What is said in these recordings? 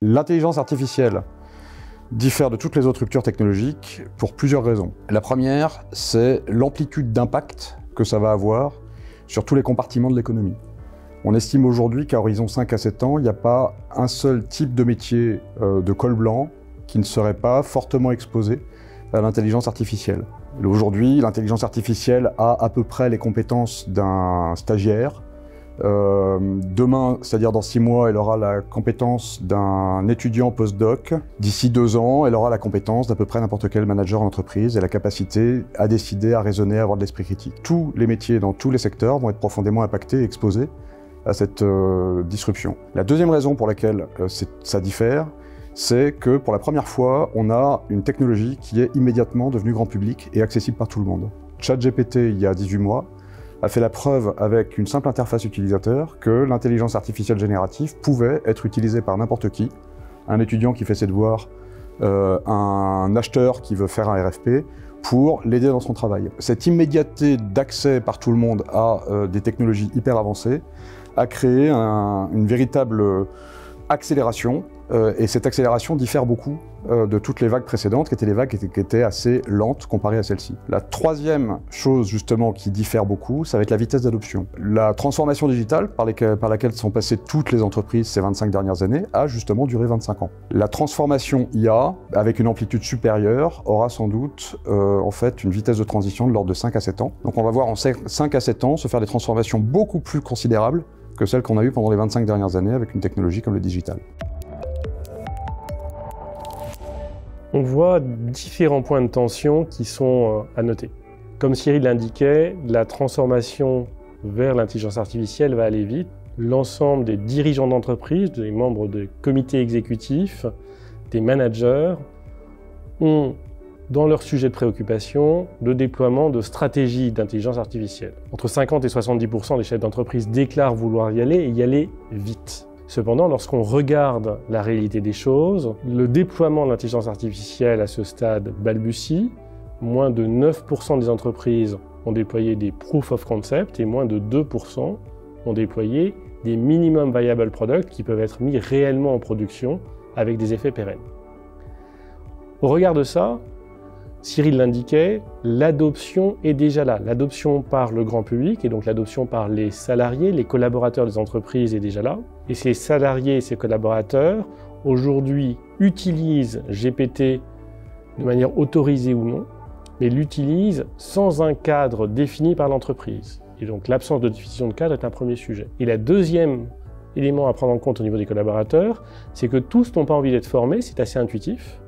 L'intelligence artificielle diffère de toutes les autres ruptures technologiques pour plusieurs raisons. La première, c'est l'amplitude d'impact que ça va avoir sur tous les compartiments de l'économie. On estime aujourd'hui qu'à horizon 5 à 7 ans, il n'y a pas un seul type de métier de col blanc qui ne serait pas fortement exposé à l'intelligence artificielle. Aujourd'hui, l'intelligence artificielle a à peu près les compétences d'un stagiaire. Demain, c'est-à-dire dans 6 mois, elle aura la compétence d'un étudiant post-doc. D'ici 2 ans, elle aura la compétence d'à peu près n'importe quel manager en entreprise et la capacité à décider, à raisonner, à avoir de l'esprit critique. Tous les métiers dans tous les secteurs vont être profondément impactés et exposés à cette disruption. La deuxième raison pour laquelle ça diffère, c'est que pour la première fois, on a une technologie qui est immédiatement devenue grand public et accessible par tout le monde. ChatGPT, il y a 18 mois, a fait la preuve avec une simple interface utilisateur que l'intelligence artificielle générative pouvait être utilisée par n'importe qui, un étudiant qui fait ses devoirs, un acheteur qui veut faire un RFP, pour l'aider dans son travail. Cette immédiateté d'accès par tout le monde à des technologies hyper avancées a créé une véritable accélération, et cette accélération diffère beaucoup de toutes les vagues précédentes, qui étaient les vagues qui étaient assez lentes comparées à celle-ci. La troisième chose justement qui diffère beaucoup, ça va être la vitesse d'adoption. La transformation digitale par laquelle sont passées toutes les entreprises ces 25 dernières années a justement duré 25 ans. La transformation IA, avec une amplitude supérieure, aura sans doute en fait une vitesse de transition de l'ordre de 5 à 7 ans. Donc on va voir en 5 à 7 ans se faire des transformations beaucoup plus considérables que celles qu'on a eues pendant les 25 dernières années avec une technologie comme le digital. On voit différents points de tension qui sont à noter. Comme Cyril l'indiquait, la transformation vers l'intelligence artificielle va aller vite. L'ensemble des dirigeants d'entreprise, des membres des comités exécutifs, des managers ont dans leur sujet de préoccupation le déploiement de stratégies d'intelligence artificielle. Entre 50 et 70% des chefs d'entreprise déclarent vouloir y aller et y aller vite. Cependant, lorsqu'on regarde la réalité des choses, le déploiement de l'intelligence artificielle à ce stade balbutie. Moins de 9% des entreprises ont déployé des proof of concept et moins de 2% ont déployé des minimum viable products qui peuvent être mis réellement en production avec des effets pérennes. Au regard de ça, Cyril l'indiquait, l'adoption est déjà là. L'adoption par le grand public et donc l'adoption par les salariés, les collaborateurs des entreprises est déjà là. Et ces salariés et ces collaborateurs, aujourd'hui, utilisent GPT de manière autorisée ou non, mais l'utilisent sans un cadre défini par l'entreprise. Et donc l'absence de définition de cadre est un premier sujet. Et la deuxième élément à prendre en compte au niveau des collaborateurs, c'est que tous n'ont pas envie d'être formés, c'est assez intuitif.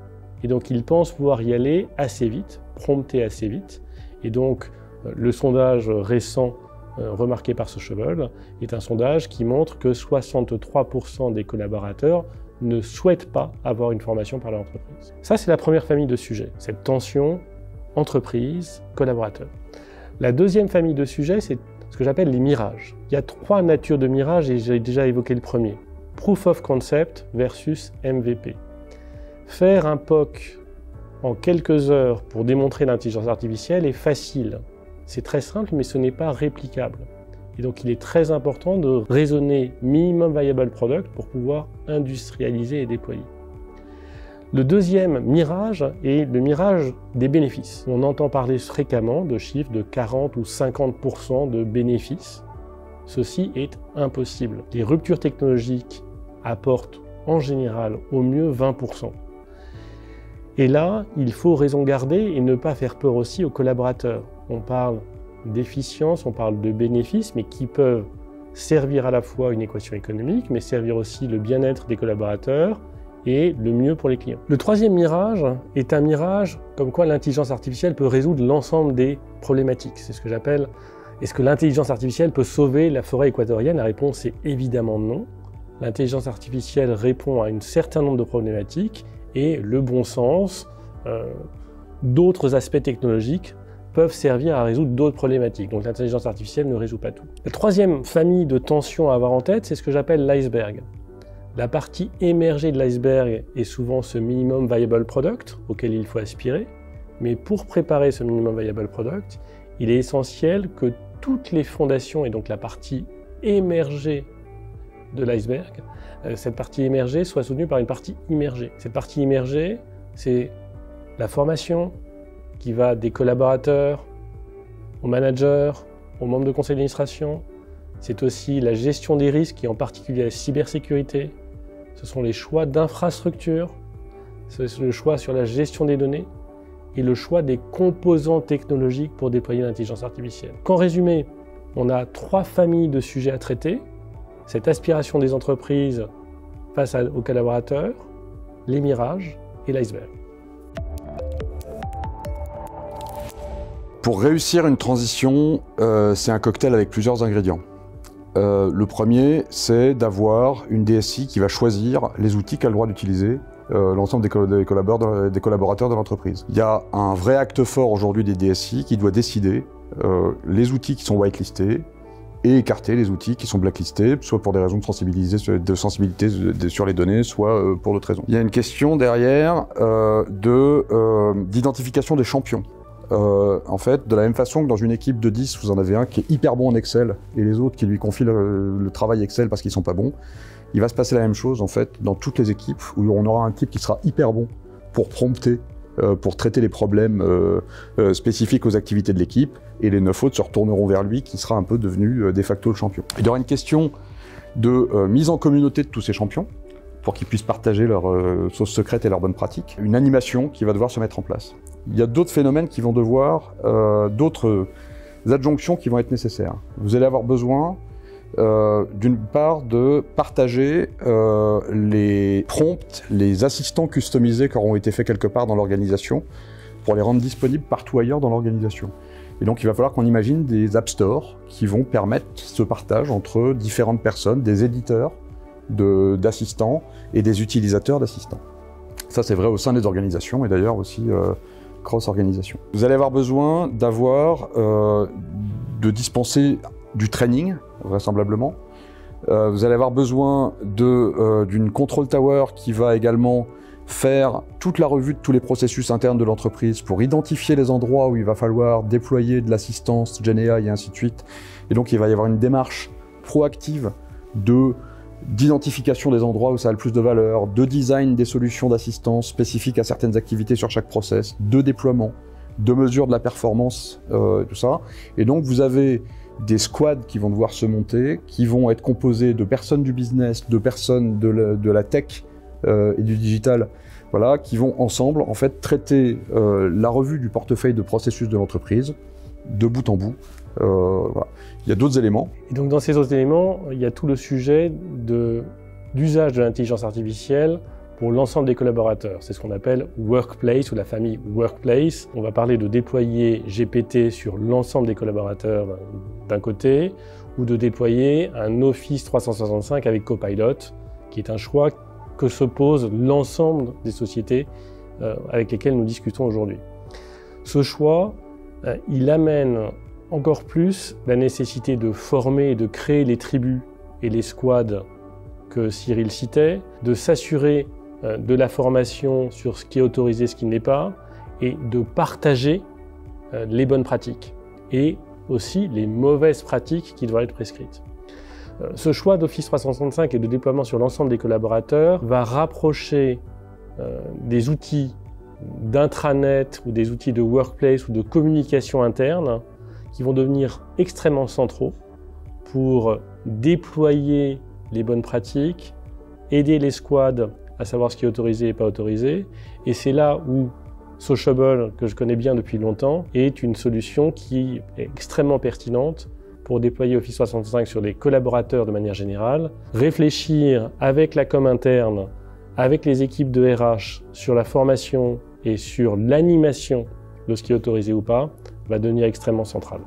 Et donc, ils pensent pouvoir y aller assez vite, prompter assez vite. Et donc, le sondage récent remarqué par Sociable est un sondage qui montre que 63% des collaborateurs ne souhaitent pas avoir une formation par leur entreprise. Ça, c'est la première famille de sujets, cette tension entreprise-collaborateur. La deuxième famille de sujets, c'est ce que j'appelle les mirages. Il y a 3 natures de mirages et j'ai déjà évoqué le premier. Proof of concept versus MVP. Faire un POC en quelques heures pour démontrer l'intelligence artificielle est facile. C'est très simple, mais ce n'est pas réplicable. Et donc, il est très important de raisonner minimum viable product pour pouvoir industrialiser et déployer. Le deuxième mirage est le mirage des bénéfices. On entend parler fréquemment de chiffres de 40 ou 50% de bénéfices. Ceci est impossible. Les ruptures technologiques apportent en général au mieux 20%. Et là, il faut raison garder et ne pas faire peur aussi aux collaborateurs. On parle d'efficience, on parle de bénéfices, mais qui peuvent servir à la fois une équation économique, mais servir aussi le bien-être des collaborateurs et le mieux pour les clients. Le troisième mirage est un mirage comme quoi l'intelligence artificielle peut résoudre l'ensemble des problématiques. C'est ce que j'appelle « est-ce que l'intelligence artificielle peut sauver la forêt équatorienne ?» La réponse est évidemment non. L'intelligence artificielle répond à un certain nombre de problématiques et le bon sens, d'autres aspects technologiques peuvent servir à résoudre d'autres problématiques. Donc l'intelligence artificielle ne résout pas tout. La troisième famille de tensions à avoir en tête, c'est ce que j'appelle l'iceberg. La partie émergée de l'iceberg est souvent ce minimum viable product auquel il faut aspirer, mais pour préparer ce minimum viable product, il est essentiel que toutes les fondations et donc la partie émergée de l'iceberg, cette partie émergée soit soutenue par une partie immergée. Cette partie immergée, c'est la formation qui va des collaborateurs aux managers, aux membres de conseil d'administration. C'est aussi la gestion des risques et en particulier la cybersécurité. Ce sont les choix d'infrastructures, c'est le choix sur la gestion des données et le choix des composants technologiques pour déployer l'intelligence artificielle. En résumé, on a 3 familles de sujets à traiter. Cette aspiration des entreprises face aux collaborateurs, les mirages et l'iceberg. Pour réussir une transition, c'est un cocktail avec plusieurs ingrédients. Le premier, c'est d'avoir une DSI qui va choisir les outils qu'elle a le droit d'utiliser, l'ensemble des collaborateurs de l'entreprise. Il y a un vrai acte fort aujourd'hui des DSI qui doit décider les outils qui sont whitelistés et écarter les outils qui sont blacklistés, soit pour des raisons de sensibilité sur les données, soit pour d'autres raisons. Il y a une question derrière d'identification des champions. En fait, de la même façon que dans une équipe de 10, vous en avez un qui est hyper bon en Excel et les autres qui lui confient le travail Excel parce qu'ils sont pas bons, il va se passer la même chose en fait dans toutes les équipes où on aura un type qui sera hyper bon pour prompter, pour traiter les problèmes spécifiques aux activités de l'équipe et les 9 autres se retourneront vers lui qui sera un peu devenu de facto le champion. Il y aura une question de mise en communauté de tous ces champions pour qu'ils puissent partager leurs sauces secrètes et leurs bonnes pratiques. Une animation qui va devoir se mettre en place. Il y a d'autres phénomènes qui vont devoir, d'autres adjonctions qui vont être nécessaires. Vous allez avoir besoin, d'une part, de partager les prompts, les assistants customisés qui auront été faits quelque part dans l'organisation pour les rendre disponibles partout ailleurs dans l'organisation. Et donc il va falloir qu'on imagine des app stores qui vont permettre ce partage entre différentes personnes, des éditeurs d'assistants et des utilisateurs d'assistants. Ça c'est vrai au sein des organisations et d'ailleurs aussi cross-organisation. Vous allez avoir besoin de dispenser du training, vraisemblablement. Vous allez avoir besoin d'une control tower qui va également faire toute la revue de tous les processus internes de l'entreprise pour identifier les endroits où il va falloir déployer de l'assistance, GenAI et ainsi de suite. Et donc il va y avoir une démarche proactive d'identification des endroits où ça a le plus de valeur, de design des solutions d'assistance spécifiques à certaines activités sur chaque process, de déploiement, de mesure de la performance, tout ça. Et donc vous avez des squads qui vont devoir se monter, qui vont être composés de personnes du business, de personnes de la tech et du digital, voilà, qui vont ensemble en fait traiter la revue du portefeuille de processus de l'entreprise de bout en bout. Voilà. Il y a d'autres éléments. Et donc dans ces autres éléments, il y a tout le sujet d'usage de l'intelligence artificielle pour l'ensemble des collaborateurs. C'est ce qu'on appelle Workplace ou la famille Workplace. On va parler de déployer GPT sur l'ensemble des collaborateurs d'un côté ou de déployer un Office 365 avec Copilot, qui est un choix que se pose l'ensemble des sociétés avec lesquelles nous discutons aujourd'hui. Ce choix, il amène encore plus la nécessité de former et de créer les tribus et les squads que Cyril citait, de s'assurer de la formation sur ce qui est autorisé, ce qui ne l'est pas, et de partager les bonnes pratiques et aussi les mauvaises pratiques qui doivent être prescrites. Ce choix d'Office 365 et de déploiement sur l'ensemble des collaborateurs va rapprocher des outils d'intranet ou des outils de workplace ou de communication interne qui vont devenir extrêmement centraux pour déployer les bonnes pratiques, aider les squads à savoir ce qui est autorisé et pas autorisé. Et c'est là où Sociable, que je connais bien depuis longtemps, est une solution qui est extrêmement pertinente pour déployer Office 365 sur les collaborateurs de manière générale, réfléchir avec la com interne, avec les équipes de RH sur la formation et sur l'animation de ce qui est autorisé ou pas, va devenir extrêmement central.